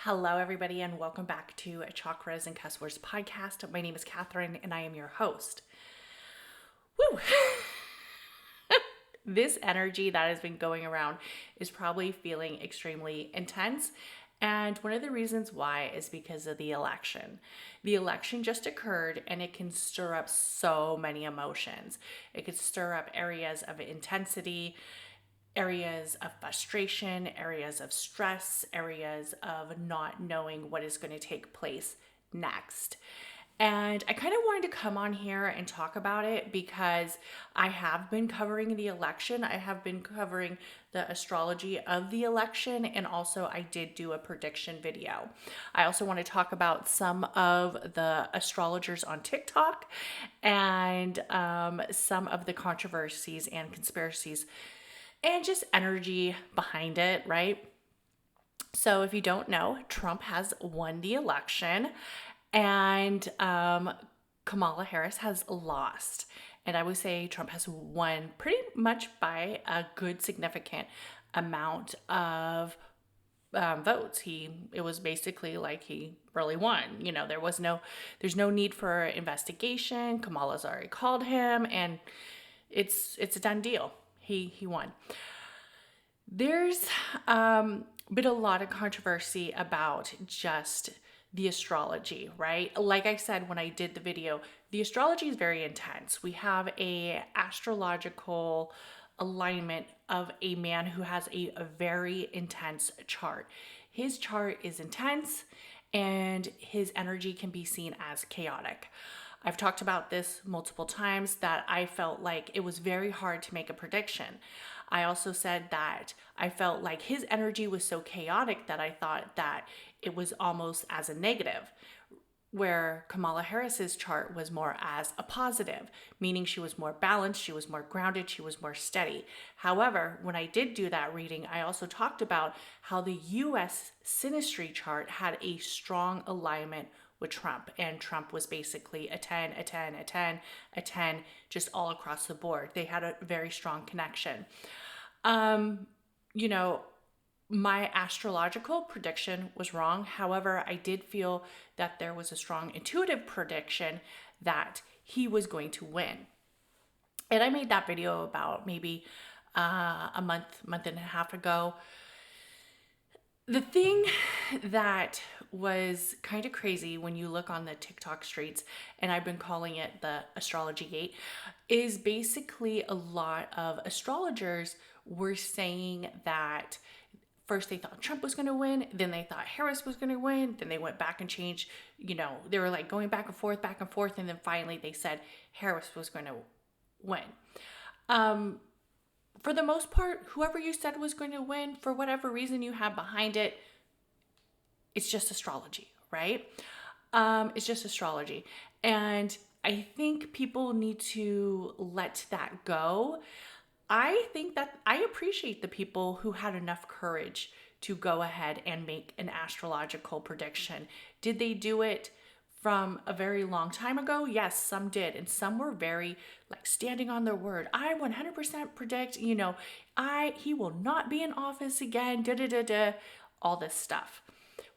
Hello, everybody, and welcome back to Chakras and Cusswords Podcast. My name is Katherine, and I am your host. Woo! This energy that has been going around is probably feeling extremely intense. And one of the reasons why is because of the election. The election just occurred, and it can stir up so many emotions. It could stir up areas of intensity, areas of frustration, areas of stress, areas of not knowing what is going to take place next. And I kind of wanted to come on here and talk about it because I have been covering the election. I have been covering the astrology of the election, and also I did do a prediction video. I also want to talk about some of the astrologers on TikTok and some of the controversies and conspiracies and just energy behind it, right? So if you don't know, Trump has won the election and Kamala Harris has lost. And I would say Trump has won pretty much by a good significant amount of votes. It was basically like he really won. You know, there's no need for investigation. Kamala's already called him, and it's a done deal. He won. There's been a lot of controversy about just the astrology, right? Like I said when I did the video, the astrology is very intense. We have a astrological alignment of a man who has a very intense chart. His chart is intense, and his energy can be seen as chaotic. I've talked about this multiple times that I felt like it was very hard to make a prediction. I also said that I felt like his energy was so chaotic that I thought that it was almost as a negative, where Kamala Harris's chart was more as a positive, meaning she was more balanced, she was more grounded, she was more steady. However, when I did do that reading, I also talked about how the U.S. synastry chart had a strong alignment with Trump, and Trump was basically a 10, a 10, a 10, a 10, just all across the board. They had a very strong connection. My astrological prediction was wrong. However, I did feel that there was a strong intuitive prediction that he was going to win. And I made that video about maybe a month and a half ago. The thing that was kind of crazy when you look on the TikTok streets, and I've been calling it the astrology gate, is basically a lot of astrologers were saying that first they thought Trump was going to win, then they thought Harris was going to win, then they went back and changed, they were like going back and forth, and then finally they said Harris was going to win. For the most part, whoever you said was going to win, for whatever reason you have behind it, it's just astrology, right? It's just astrology. And I think people need to let that go. I think that I appreciate the people who had enough courage to go ahead and make an astrological prediction. Did they do it from a very long time ago? Yes, some did. And some were very standing on their word. I 100% predict, he will not be in office again, all this stuff.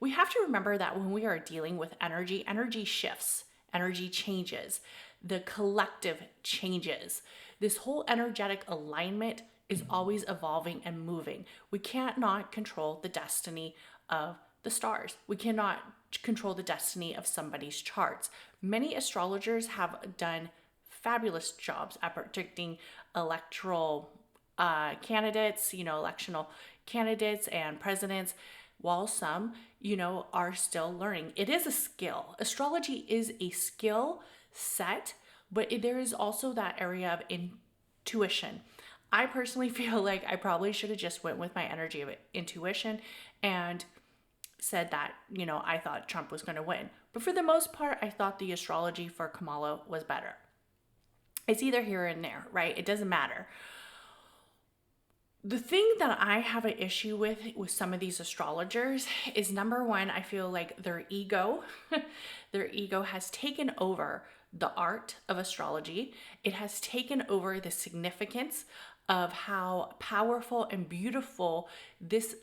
We have to remember that when we are dealing with energy shifts, energy changes, the collective changes. This whole energetic alignment is always evolving and moving. We cannot control the destiny of the stars. We cannot control the destiny of somebody's charts. Many astrologers have done fabulous jobs at predicting electoral candidates, electional candidates and presidents, while some, are still learning. It is a skill. Astrology is a skill set, but there is also that area of intuition. I personally feel like I probably should have just went with my energy of intuition and said that, I thought Trump was going to win. But for the most part, I thought the astrology for Kamala was better. It's either here and there, right? It doesn't matter. The thing that I have an issue with some of these astrologers is, number one, I feel like their ego has taken over the art of astrology. It has taken over the significance of how powerful and beautiful this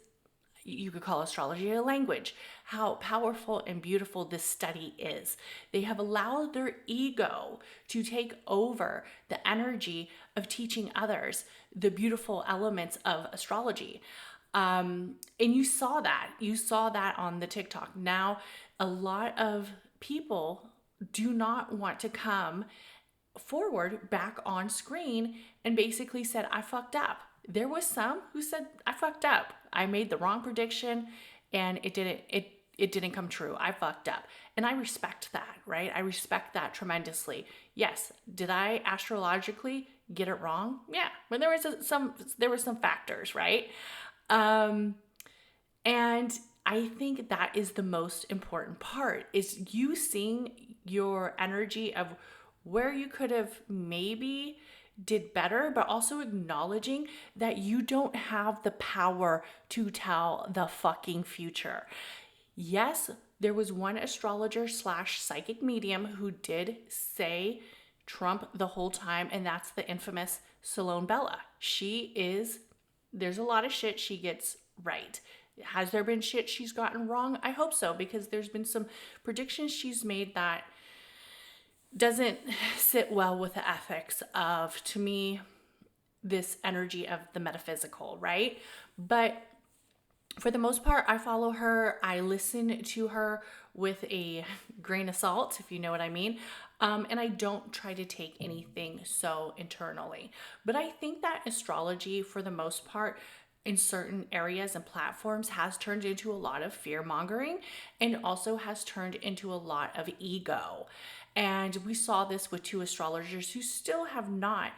you could call astrology a language, how powerful and beautiful this study is. They have allowed their ego to take over the energy of teaching others the beautiful elements of astrology. And you saw that on the TikTok. Now, a lot of people do not want to come forward back on screen and basically said, I fucked up. There was some who said, I fucked up. I made the wrong prediction and it didn't come true. I fucked up. And I respect that, right? I respect that tremendously. Yes. Did I astrologically get it wrong? Yeah. But there were some factors, right? And I think that is the most important part, is you seeing your energy of where you could have maybe did better, but also acknowledging that you don't have the power to tell the fucking future. Yes, there was one astrologer / psychic medium who did say Trump the whole time, and that's the infamous Salone Bella. There's a lot of shit she gets right. Has there been shit she's gotten wrong? I hope so, because there's been some predictions she's made that doesn't sit well with the ethics of, to me, this energy of the metaphysical, right? But for the most part, I follow her. I listen to her with a grain of salt, if you know what I mean. And I don't try to take anything so internally. But I think that astrology, for the most part, in certain areas and platforms, has turned into a lot of fear mongering and also has turned into a lot of ego. And we saw this with 2 astrologers who still have not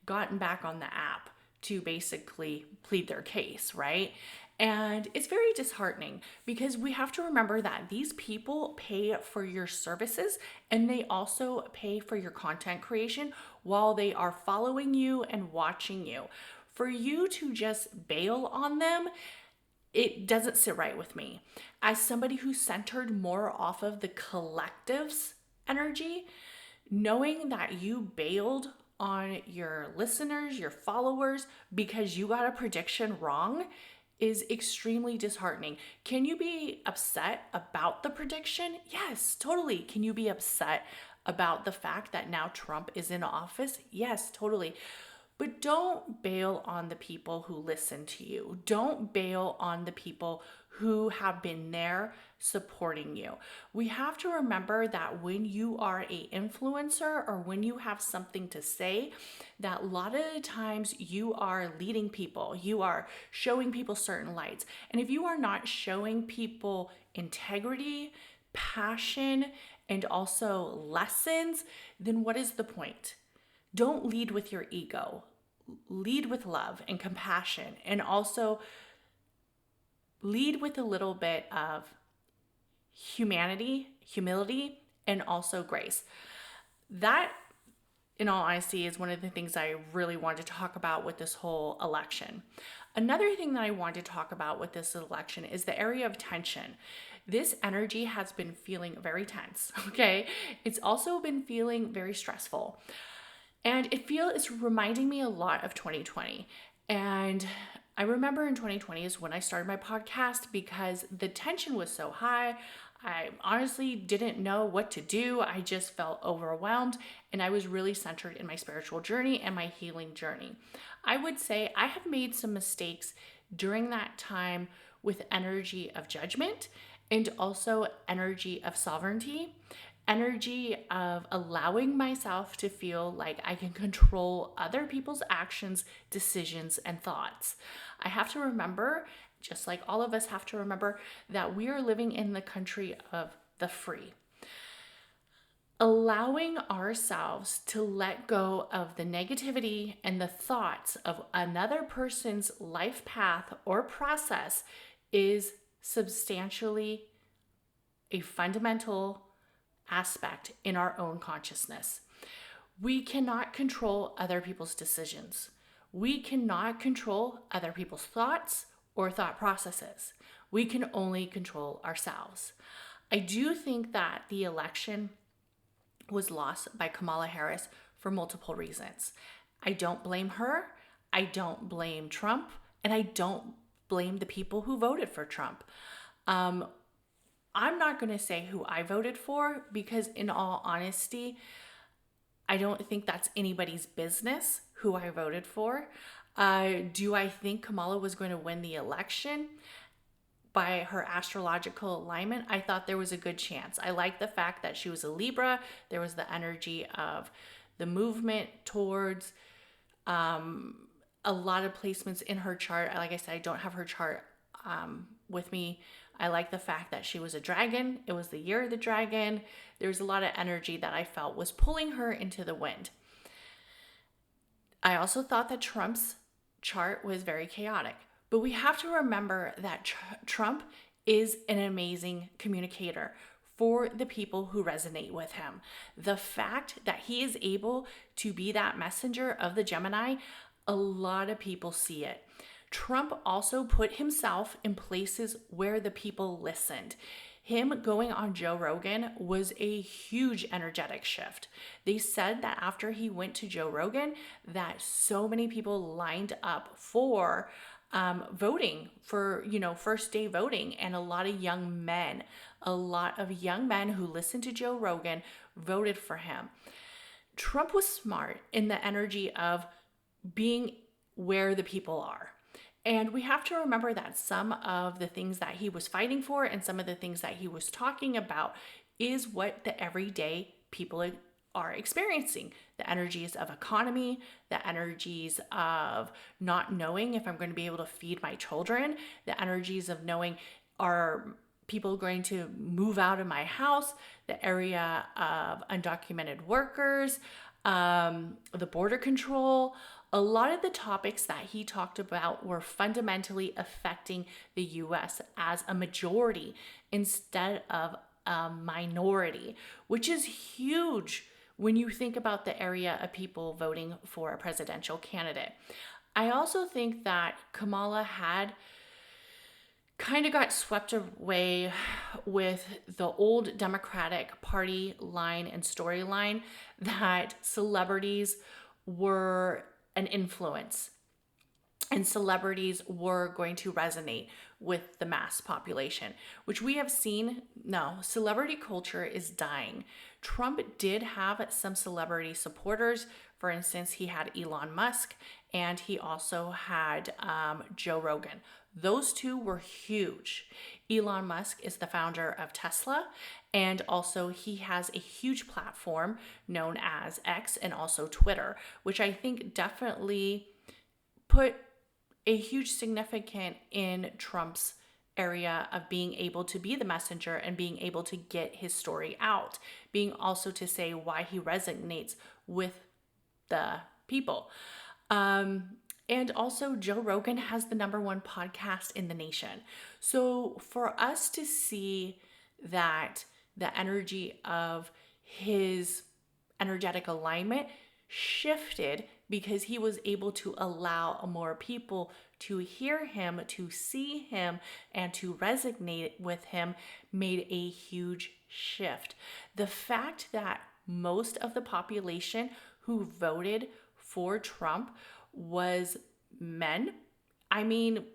gotten back on the app to basically plead their case, right? And it's very disheartening, because we have to remember that these people pay for your services and they also pay for your content creation while they are following you and watching you. For you to just bail on them, it doesn't sit right with me. As somebody who's centered more off of the collective's energy, knowing that you bailed on your listeners, your followers, because you got a prediction wrong is extremely disheartening. Can you be upset about the prediction? Yes, totally. Can you be upset about the fact that now Trump is in office? Yes, totally. But don't bail on the people who listen to you. Don't bail on the people who have been there supporting you. We have to remember that when you are an influencer or when you have something to say, that a lot of the times you are leading people, you are showing people certain lights. And if you are not showing people integrity, passion, and also lessons, then what is the point? Don't lead with your ego. Lead with love and compassion, and also lead with a little bit of humanity, humility, and also grace. That, in all honesty, is one of the things I really wanted to talk about with this whole election. Another thing that I wanted to talk about with this election is the area of tension. This energy has been feeling very tense, okay? It's also been feeling very stressful. And it's reminding me a lot of 2020. And I remember in 2020 is when I started my podcast, because the tension was so high. I honestly didn't know what to do. I just felt overwhelmed, and I was really centered in my spiritual journey and my healing journey. I would say I have made some mistakes during that time with energy of judgment and also energy of sovereignty, energy of allowing myself to feel like I can control other people's actions, decisions, and thoughts. I have to remember, just like all of us have to remember, that we are living in the country of the free. Allowing ourselves to let go of the negativity and the thoughts of another person's life path or process is substantially a fundamental aspect in our own consciousness. We cannot control other people's decisions. We cannot control other people's thoughts or thought processes. We can only control ourselves. I do think that the election was lost by Kamala Harris for multiple reasons. I don't blame her. I don't blame Trump. And I don't blame the people who voted for Trump. I'm not going to say who I voted for because, in all honesty, I don't think that's anybody's business who I voted for. Do I think Kamala was going to win the election? By her astrological alignment, I thought there was a good chance. I like the fact that she was a Libra. There was the energy of the movement towards a lot of placements in her chart. Like I said, I don't have her chart with me. I like the fact that she was a dragon. It was the year of the dragon. There's a lot of energy that I felt was pulling her into the wind. I also thought that Trump's chart was very chaotic. But we have to remember that Trump is an amazing communicator for the people who resonate with him. The fact that he is able to be that messenger of the Gemini, a lot of people see it. Trump also put himself in places where the people listened. Him going on Joe Rogan was a huge energetic shift. They said that after he went to Joe Rogan, that so many people lined up for voting for, first day voting, and a lot of young men who listened to Joe Rogan voted for him. Trump was smart in the energy of being where the people are. And we have to remember that some of the things that he was fighting for and some of the things that he was talking about is what the everyday people are experiencing. The energies of economy, the energies of not knowing if I'm going to be able to feed my children, the energies of knowing, are people going to move out of my house, the area of undocumented workers, the border control. A lot of the topics that he talked about were fundamentally affecting the US as a majority instead of a minority, which is huge when you think about the area of people voting for a presidential candidate. I also think that Kamala had kind of got swept away with the old Democratic Party line and storyline that celebrities were an influence and celebrities were going to resonate with the mass population, which we have seen. No, celebrity culture is dying. Trump did have some celebrity supporters. For instance, he had Elon Musk and he also had Joe Rogan. Those two were huge. Elon Musk is the founder of Tesla, and also he has a huge platform known as X and also Twitter, which I think definitely put a huge significance in Trump's area of being able to be the messenger and being able to get his story out, being also to say why he resonates with the people. And also Joe Rogan has the #1 podcast in the nation. So for us to see that the energy of his energetic alignment shifted because he was able to allow more people to hear him, to see him, and to resonate with him made a huge shift. The fact that most of the population who voted for Trump was men, I mean,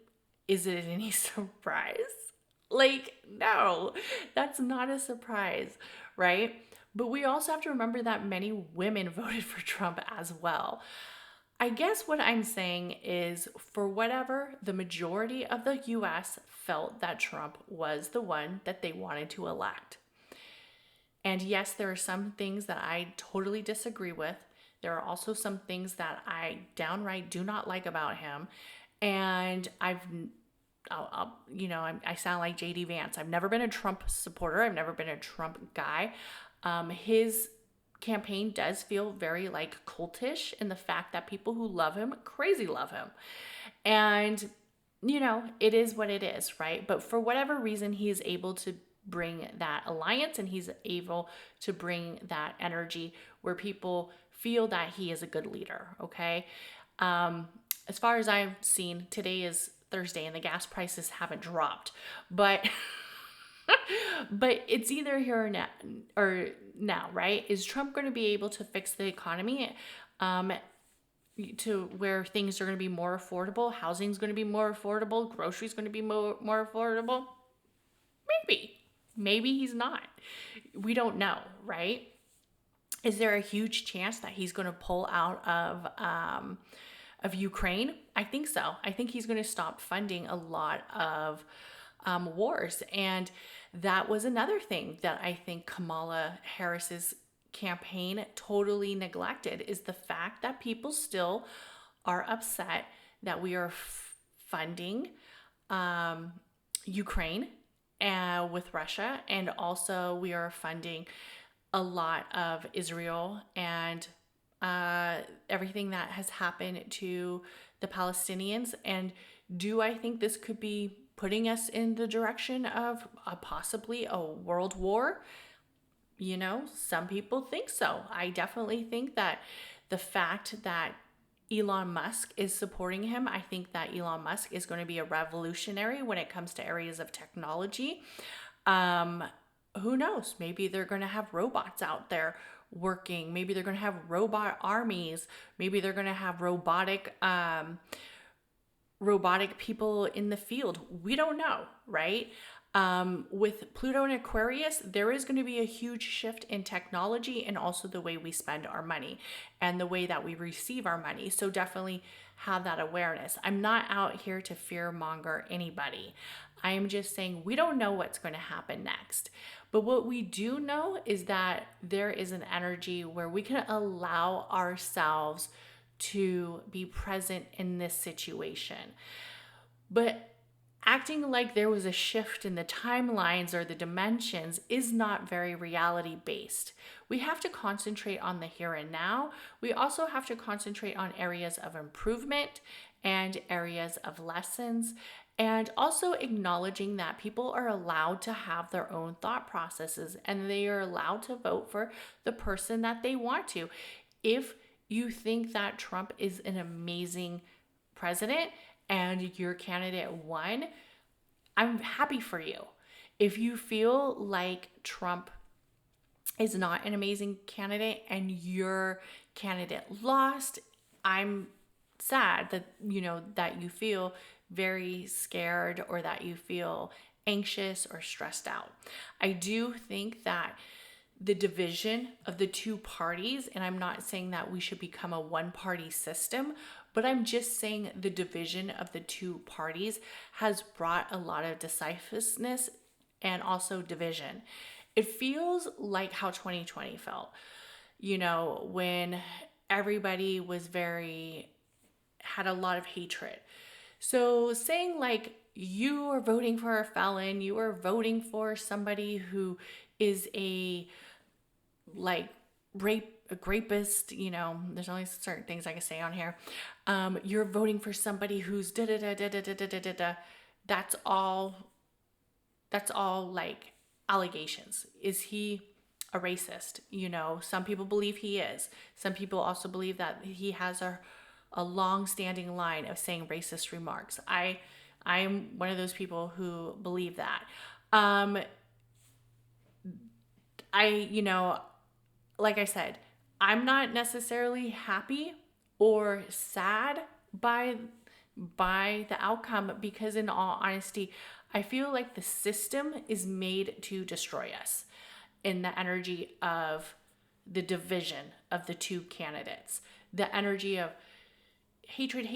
is it any surprise? Like, no, that's not a surprise, right? But we also have to remember that many women voted for Trump as well. I guess what I'm saying is, for whatever, the majority of the US felt that Trump was the one that they wanted to elect. And yes, there are some things that I totally disagree with. There are also some things that I downright do not like about him. And I sound like JD Vance. I've never been a Trump supporter. I've never been a Trump guy. His campaign does feel very like cultish in the fact that people who love him crazy love him. And, it is what it is, right? But for whatever reason, he is able to bring that alliance and he's able to bring that energy where people feel that he is a good leader, okay? As far as I've seen, today is Thursday and the gas prices haven't dropped, but but it's either here or now, right? Is Trump going to be able to fix the economy? to where things are going to be more affordable, housing's going to be more affordable, groceries going to be more affordable. Maybe he's not. We don't know, right? Is there a huge chance that he's going to pull out of Ukraine? I think so. I think he's going to stop funding a lot of wars. And that was another thing that I think Kamala Harris's campaign totally neglected, is the fact that people still are upset that we are funding Ukraine with Russia, and also we are funding a lot of Israel and everything that has happened to the Palestinians. And do I think this could be putting us in the direction of possibly a world war? You know, some people think so. I definitely think that the fact that Elon Musk is supporting him, I think that Elon Musk is going to be a revolutionary when it comes to areas of technology. Who knows? Maybe they're going to have robots out there working. Maybe they're going to have robot armies. Maybe they're going to have robotic people in the field. We don't know, right? With Pluto and Aquarius, there is going to be a huge shift in technology and also the way we spend our money and the way that we receive our money. So definitely have that awareness. I'm not out here to fear monger anybody. I am just saying we don't know what's going to happen next. But what we do know is that there is an energy where we can allow ourselves to be present in this situation. But acting like there was a shift in the timelines or the dimensions is not very reality based. We have to concentrate on the here and now. We also have to concentrate on areas of improvement and areas of lessons, and also acknowledging that people are allowed to have their own thought processes and they are allowed to vote for the person that they want to. If you think that Trump is an amazing president and your candidate won, I'm happy for you. If you feel like Trump is not an amazing candidate and your candidate lost, I'm sad that that you feel very scared or that you feel anxious or stressed out. I do think that the division of the two parties, and I'm not saying that we should become a one-party system, but I'm just saying the division of the two parties has brought a lot of decisiveness and also division. It feels like how 2020 felt, when everybody was had a lot of hatred. So saying like, you are voting for a felon, you are voting for somebody who is a rapist, there's only certain things I can say on here. You're voting for somebody who's That's all like allegations. Is he a racist? Some people believe he is. Some people also believe that he has a long-standing line of saying racist remarks. I am one of those people who believe that. Like I said, I'm not necessarily happy or sad by the outcome, because in all honesty, I feel like the system is made to destroy us in the energy of the division of the two candidates. The energy of hatred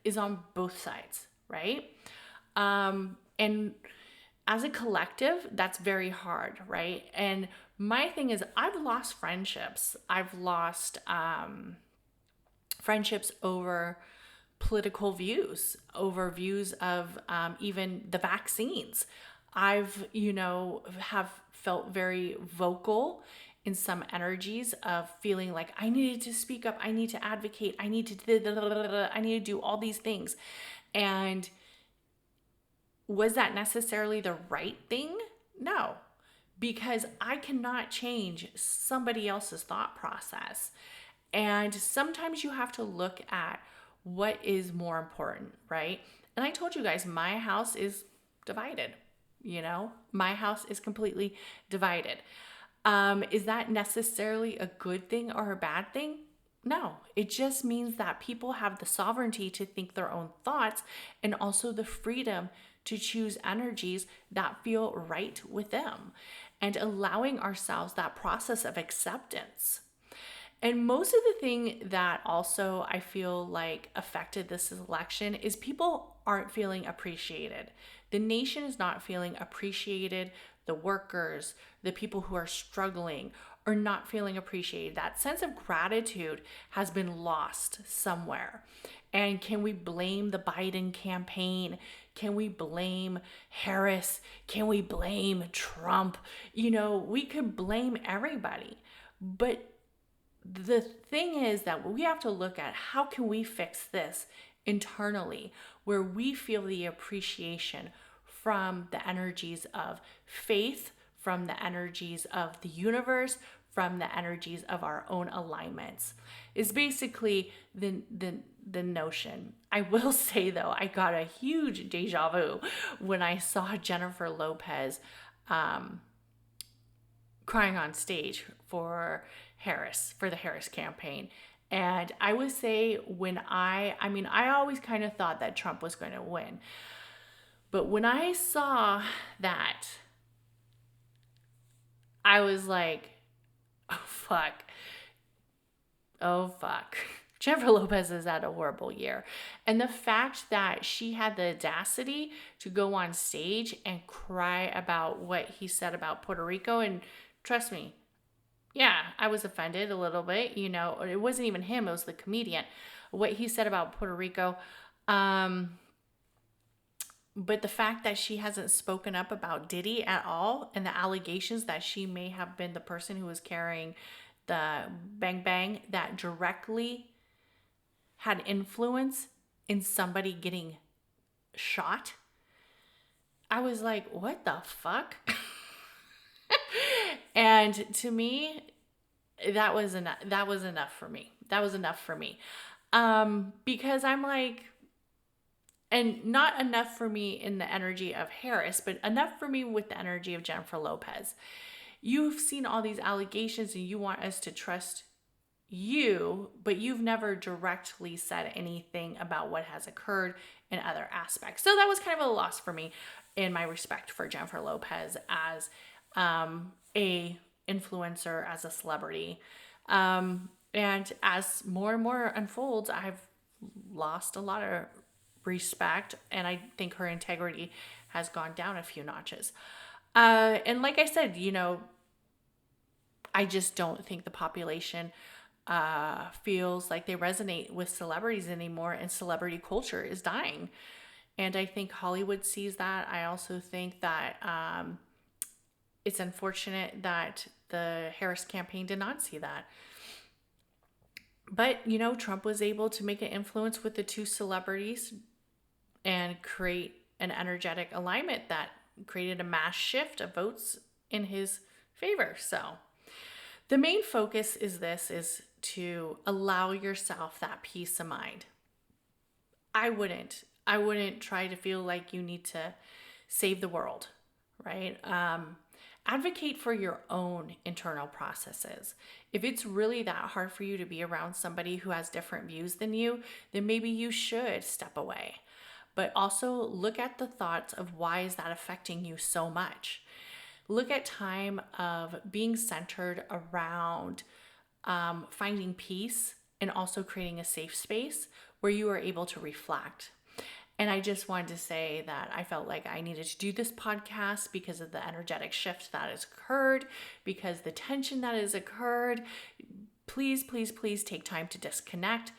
is on both sides, right? And as a collective, that's very hard, right? And my thing is, I've lost friendships. I've lost friendships over political views, over views of even the vaccines. I've, have felt very vocal in some energies of feeling like I needed to speak up, I need to advocate, I need to do all these things. And was that necessarily the right thing? No, because I cannot change somebody else's thought process. And sometimes you have to look at what is more important, right? And I told you guys, my house is divided. My house is completely divided. Is that necessarily a good thing or a bad thing? No, it just means that people have the sovereignty to think their own thoughts and also the freedom to choose energies that feel right with them and allowing ourselves that process of acceptance. And most of the thing that also I feel like affected this election is people aren't feeling appreciated. The nation is not feeling appreciated. The workers, the people who are struggling are not feeling appreciated. That sense of gratitude has been lost somewhere. And can we blame the Biden campaign? Can we blame Harris? Can we blame Trump? We could blame everybody. But the thing is that we have to look at how can we fix this internally where we feel the appreciation from the energies of faith, from the energies of the universe, from the energies of our own alignments is basically the notion. I will say though, I got a huge deja vu when I saw Jennifer Lopez crying on stage for the Harris campaign. And I would say I always kind of thought that Trump was going to win. But when I saw that, I was like, oh, fuck. Oh, fuck. Jennifer Lopez has had a horrible year. And the fact that she had the audacity to go on stage and cry about what he said about Puerto Rico, and trust me, yeah, I was offended a little bit. It wasn't even him, it was the comedian. What he said about Puerto Rico. But the fact that she hasn't spoken up about Diddy at all and the allegations that she may have been the person who was carrying the bang bang that directly had influence in somebody getting shot. I was like, what the fuck? And to me, that was enough for me. Because I'm like, and not enough for me in the energy of Harris, but enough for me with the energy of Jennifer Lopez. You've seen all these allegations and you want us to trust you, but you've never directly said anything about what has occurred in other aspects. So that was kind of a loss for me in my respect for Jennifer Lopez as a influencer, as a celebrity. And as more and more unfolds, I've lost a lot of respect, and I think her integrity has gone down a few notches. And like I said, I just don't think the population feels like they resonate with celebrities anymore, and celebrity culture is dying. And I think Hollywood sees that. I also think that it's unfortunate that the Harris campaign did not see that. But, Trump was able to make an influence with the two celebrities and create an energetic alignment that created a mass shift of votes in his favor. So the main focus is to allow yourself that peace of mind. I wouldn't try to feel like you need to save the world, right? Advocate for your own internal processes. If it's really that hard for you to be around somebody who has different views than you, then maybe you should step away. But also look at the thoughts of why is that affecting you so much. Look at time of being centered around finding peace and also creating a safe space where you are able to reflect. And I just wanted to say that I felt like I needed to do this podcast because of the energetic shift that has occurred, because the tension that has occurred. Please, please, please take time to disconnect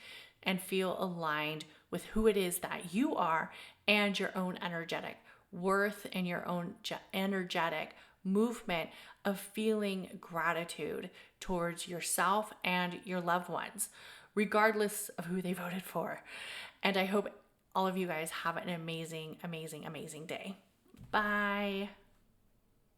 and feel aligned with who it is that you are and your own energetic worth and your own energetic movement of feeling gratitude towards yourself and your loved ones, regardless of who they voted for. And I hope all of you guys have an amazing, amazing, amazing day. Bye.